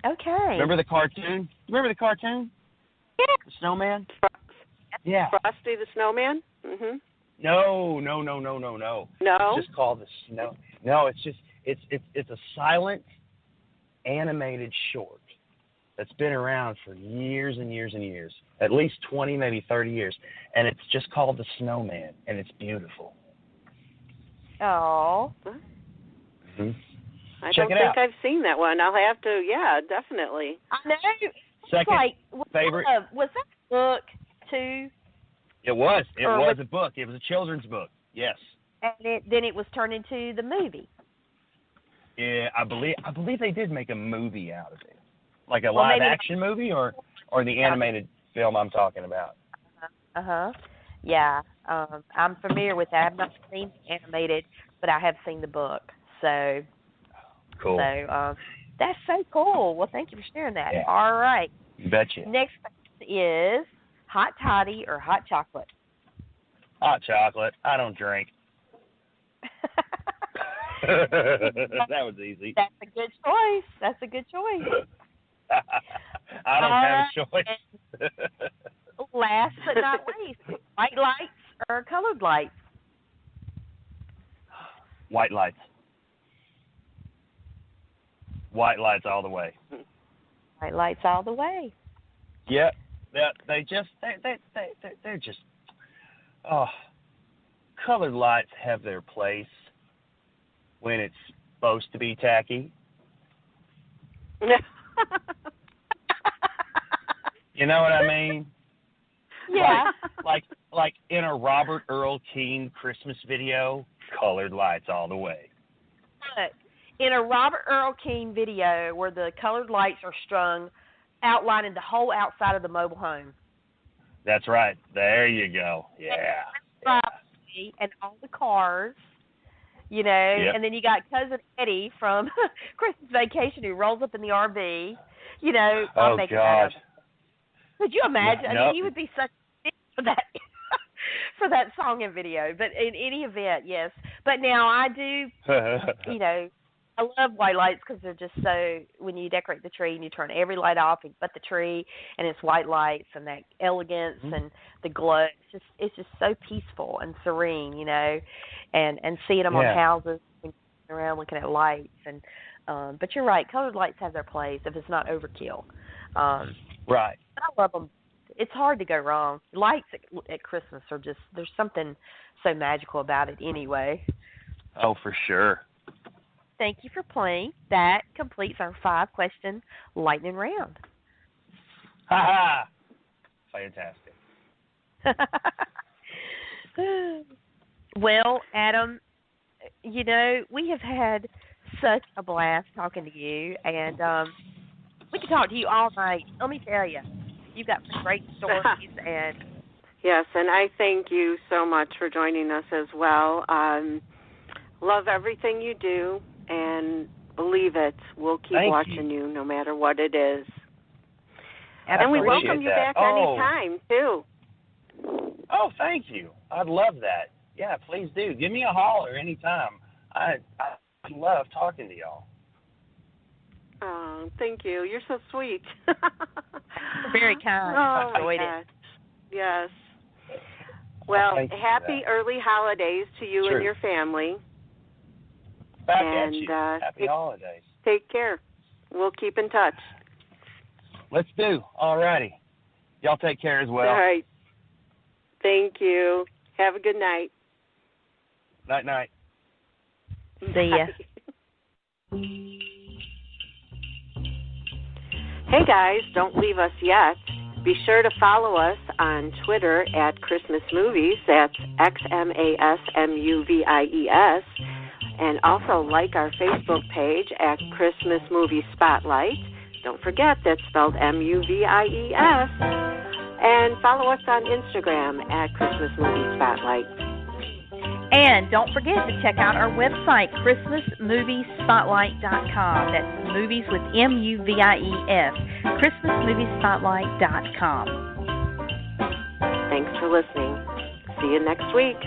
Okay. Remember the cartoon? Yeah. The Snowman? Yeah. Frosty the Snowman? No. No? It's just called the Snow. No, it's a silent animated short that's been around for years and years and years, at least 20, maybe 30 years, and it's just called The Snowman, and it's beautiful. Oh. Mm-hmm. I don't think I've seen that one. I'll have to, yeah, definitely. I know. Second favorite. Was that a book, too? It was. It was a book. It was a children's book, yes. And then it was turned into the movie. Yeah, I believe they did make a movie out of it. Like a live-action movie or the animated film I'm talking about? Yeah, I'm familiar with that. I've not seen the animated, but I have seen the book. So, cool. So that's so cool. Well, thank you for sharing that. Yeah. All right. You betcha. Next is hot toddy or hot chocolate? Hot chocolate. I don't drink. That was easy. That's a good choice. I don't have a choice. Last but not least, white lights or colored lights? White lights. White lights all the way. White lights all the way. Yep. They're just. Oh, colored lights have their place when it's supposed to be tacky. You know what I mean? Yeah. Like in a Robert Earl Keen Christmas video, colored lights all the way. But in a Robert Earl Keen video where the colored lights are strung, outlining the whole outside of the mobile home. That's right. There you go. Yeah. And all the cars, you know, and then you got Cousin Eddie from Christmas Vacation who rolls up in the RV, you know. Oh, God. Could you imagine? No, I mean, he would be such a for that for that song and video. But in any event, yes. But now I do, you know, I love white lights because they're just so, when you decorate the tree and you turn every light off but the tree, and it's white lights and that elegance and the glow. It's just so peaceful and serene, you know, and seeing them on houses and around looking at lights. And but you're right, colored lights have their place if it's not overkill. Right. But I love them. It's hard to go wrong. Lights at Christmas are just, there's something so magical about it anyway. Oh, for sure. Thank you for playing. That completes our 5-question lightning round. Ha ha! Fantastic. Well, Adam, you know, we have had such a blast talking to you, and we could talk to you all night. Let me tell you, you've got some great stories. And yes, and I thank you so much for joining us as well. Love everything you do, and believe it, we'll keep watching you no matter what it is. And we welcome you back anytime, too. Oh, thank you. I'd love that. Yeah, please do. Give me a holler anytime. I love talking to y'all. Oh, thank you. You're so sweet. Very kind. Oh, enjoyed it. Yes. Well, happy that. Early holidays to you and your family. Back at you. Happy holidays. Take care. We'll keep in touch. Let's do. All righty. Y'all take care as well. All right. Thank you. Have a good night. Night. See ya. Hey guys, don't leave us yet. Be sure to follow us on Twitter at Christmas Movies. That's XMASMUVIES. And also like our Facebook page at Christmas MuVies Spotlight. Don't forget that's spelled MUVIES. And follow us on Instagram at Christmas MuVies Spotlight. And don't forget to check out our website, ChristmasMoviesSpotlight.com. That's movies with MUVIES. ChristmasMoviesSpotlight.com. Thanks for listening. See you next week.